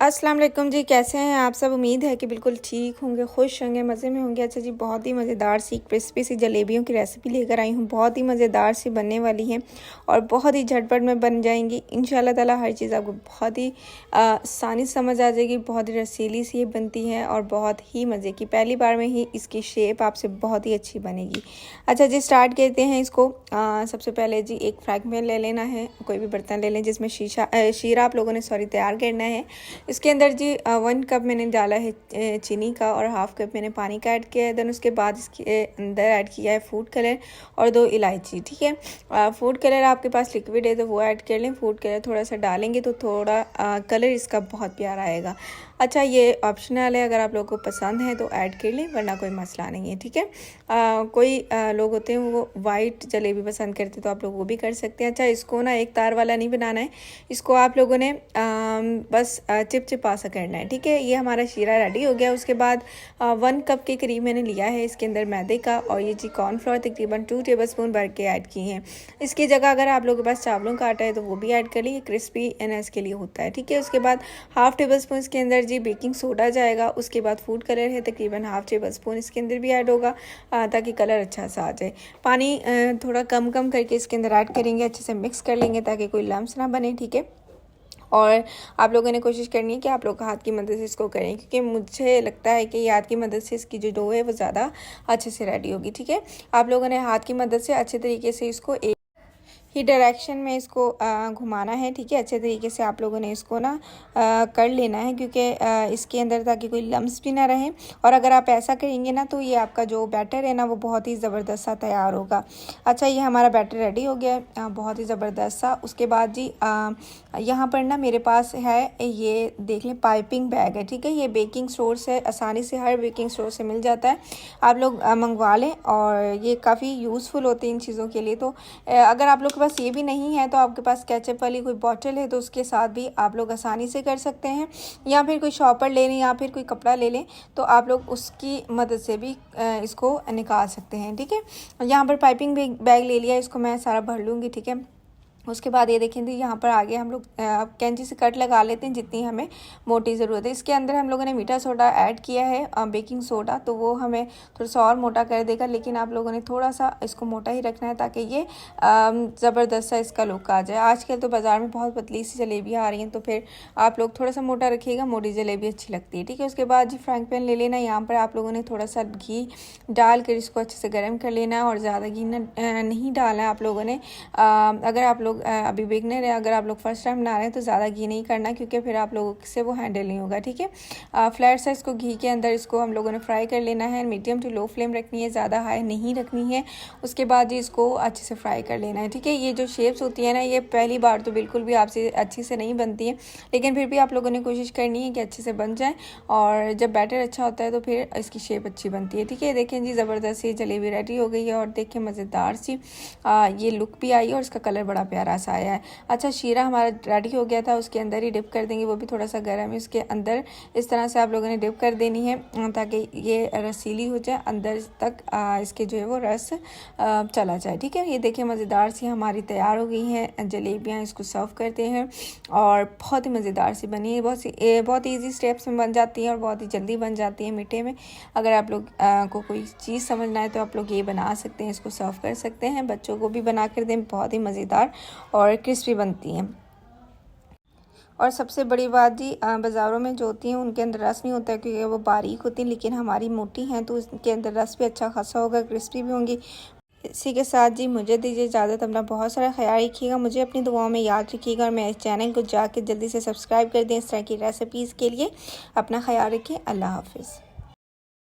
अस्सलाम वालेकुम जी, कैसे हैं आप सब। उम्मीद है कि बिल्कुल ठीक होंगे, खुश होंगे, मज़े में होंगे। अच्छा जी, बहुत ही मज़ेदार सी क्रिस्पी सी जलेबियों की रेसिपी लेकर आई हूँ। बहुत ही मज़ेदार सी बनने वाली हैं और बहुत ही झटपट में बन जाएंगी इंशाल्लाह ताला। हर चीज़ आपको बहुत ही आसानी समझ आ जाएगी। बहुत ही रसीली सी ये बनती है और बहुत ही मज़े की। पहली बार में ही इसकी शेप आपसे बहुत ही अच्छी बनेगी। अच्छा जी, स्टार्ट करते हैं इसको। सबसे पहले जी एक फ्राई पैन ले लेना है, कोई भी बर्तन ले लें जिसमें शीरा आप लोगों ने तैयार करना है। इसके अंदर जी 1 कप मैंने डाला है चीनी का और हाफ़ कप मैंने पानी का ऐड किया है। देन उसके बाद इसके अंदर ऐड किया है फूड कलर और 2 इलायची। ठीक है, फूड कलर आपके पास लिक्विड है तो वो ऐड कर लें। फूड कलर थोड़ा सा डालेंगे तो थोड़ा कलर इसका बहुत प्यारा आएगा। अच्छा, ये ऑप्शनल है, अगर आप लोगों को पसंद है तो ऐड कर लें, वरना कोई मसला नहीं है। ठीक है, कोई लोग होते हैं वो वाइट जलेबी पसंद करते हैं तो आप लोग वो भी कर सकते हैं। अच्छा, इसको ना एक तार वाला नहीं बनाना है, इसको आप लोगों ने बस चिपचिपा सा करना है। ठीक है, ये हमारा शीरा रेडी हो गया। उसके बाद 1 कप के करीब मैंने लिया है इसके अंदर मैदे का और ये जी कॉर्नफ्लोर तकरीबन 2 टेबलस्पून भर के ऐड किए हैं। इसकी जगह अगर आप लोगों के पास चावलों का आटा है तो वो भी ऐड कर लीजिए, क्रिस्पी एनएस के लिए होता है। ठीक है, उसके बाद हाफ़ टेबल स्पून इसके अंदर जी बेकिंग सोडा जाएगा। उसके बाद फूड कलर है तकरीबन हाफ़ टेबल स्पून इसके अंदर भी ऐड होगा ताकि कलर अच्छा सा आ जाए। पानी थोड़ा कम कम करके इसके अंदर ऐड करेंगे, अच्छे से मिक्स कर लेंगे ताकि कोई लम्स ना बने। ठीक है, और आप लोगों ने कोशिश करनी है कि आप लोग हाथ की मदद से इसको करें, क्योंकि मुझे लगता है कि हाथ की मदद से इसकी जो डो है वो ज़्यादा अच्छे से रेडी होगी। ठीक है, आप लोगों ने हाथ की मदद से अच्छे तरीके से इसको एक ही डायरेक्शन में इसको घुमाना है। ठीक है, अच्छे तरीके से आप लोगों ने इसको ना कर लेना है, क्योंकि इसके अंदर ताकि कोई लम्स भी ना रहे। और अगर आप ऐसा करेंगे ना तो ये आपका जो बैटर है ना वो बहुत ही ज़बरदस्त सा तैयार होगा। अच्छा, ये हमारा बैटर रेडी हो गया है बहुत ही ज़बरदस्त सा। उसके बाद जी यहाँ पर ना मेरे पास है, ये देख लें, पाइपिंग बैग है। ठीक है, ये बेकिंग स्टोर से आसानी से, हर बेकिंग स्टोर से मिल जाता है, आप लोग मंगवा लें और ये काफ़ी यूज़फुल होती है इन चीज़ों के लिए। तो अगर आप लोग के पास ये भी नहीं है तो आपके पास केचप वाली कोई बॉटल है तो उसके साथ भी आप लोग आसानी से कर सकते हैं, या फिर कोई शॉपर ले लें या फिर कोई कपड़ा ले लें तो आप लोग उसकी मदद से भी इसको निकाल सकते हैं। ठीक है, यहाँ पर पाइपिंग बैग ले लिया, इसको मैं सारा भर लूँगी। ठीक है, उसके बाद ये देखें, यहाँ पर आगे हम लोग कैंची से कट लगा लेते हैं जितनी हमें मोटी ज़रूरत है। इसके अंदर हम लोगों ने मीठा सोडा ऐड किया है, बेकिंग सोडा, तो वो हमें थोड़ा सा और मोटा कर देगा, लेकिन आप लोगों ने थोड़ा सा इसको मोटा ही रखना है ताकि ये ज़बरदस्त सा इसका लुक आ जाए। आजकल तो बाज़ार में बहुत पतली सी जलेबियाँ आ रही हैं, तो फिर आप लोग थोड़ा सा मोटा रखिएगा, मोटी जलेबी अच्छी लगती है। ठीक है, उसके बाद जी फ्राइंग पैन ले लेना, यहाँ पर आप लोगों ने थोड़ा सा घी डाल कर इसको अच्छे से गर्म कर लेना है और ज़्यादा घी नहीं डालना है आप लोगों ने। अगर आप लोग अभी बिगनर है, अगर आप लोग फर्स्ट टाइम बना रहे हैं तो ज़्यादा घी नहीं करना, क्योंकि फिर आप लोगों से वो हैंडल नहीं होगा। ठीक है, फ्लैट साइज को घी के अंदर इसको हम लोगों ने फ्राई कर लेना है। मीडियम टू लो फ्लेम रखनी है, ज़्यादा हाई नहीं रखनी है। उसके बाद जी इसको अच्छे से फ्राई कर लेना है। ठीक है, ये जो शेप्स होती है ना, ये पहली बार तो बिल्कुल भी आपसे अच्छी से नहीं बनती है, लेकिन फिर भी आप लोगों ने कोशिश करनी है कि अच्छे से बन जाए, और जब बैटर अच्छा होता है तो फिर इसकी शेप अच्छी बनती है। ठीक है, देखें जी ज़बरदस्त सी जलेबी रेडी हो गई है और देखें मज़ेदार सी ये लुक भी आई है और इसका कलर बड़ा प्यारा सा आया है। अच्छा, शीरा हमारा रेडी हो गया था, उसके अंदर ही डिप कर देंगे, वो भी थोड़ा सा गर्म है, इसके अंदर इस तरह से आप लोगों ने डिप कर देनी है ताकि ये रसीली हो जाए, अंदर तक इसके जो है वो रस चला जाए। ठीक है, ये देखिए मज़ेदार सी हमारी तैयार हो गई हैं जलेबियाँ। इसको सर्व करते हैं और बहुत ही मज़ेदार सी बनी है, बहुत ईजी स्टेप्स में बन जाती हैं और बहुत ही जल्दी बन जाती है मीठे में। अगर आप लोग को कोई चीज़ समझना है तो आप लोग ये बना सकते हैं, इसको सर्व कर सकते हैं, बच्चों को भी बना कर दें, बहुत ही मज़ेदार और क्रिस्पी बनती हैं। और सबसे बड़ी बात जी, बाज़ारों में जो होती हैं उनके अंदर रस नहीं होता क्योंकि वो बारीक होती हैं, लेकिन हमारी मोटी हैं तो इसके अंदर रस भी अच्छा खासा होगा, क्रिस्पी भी होंगी। इसी के साथ जी मुझे दीजिए इजाज़त, अपना बहुत सारा ख्याल रखिएगा, मुझे अपनी दुआओं में याद रखिएगा और मेरे चैनल को जाके जल्दी से सब्सक्राइब कर दें इस तरह की रेसिपीज़ के लिए। अपना ख्याल रखिए, अल्लाह हाफिज़।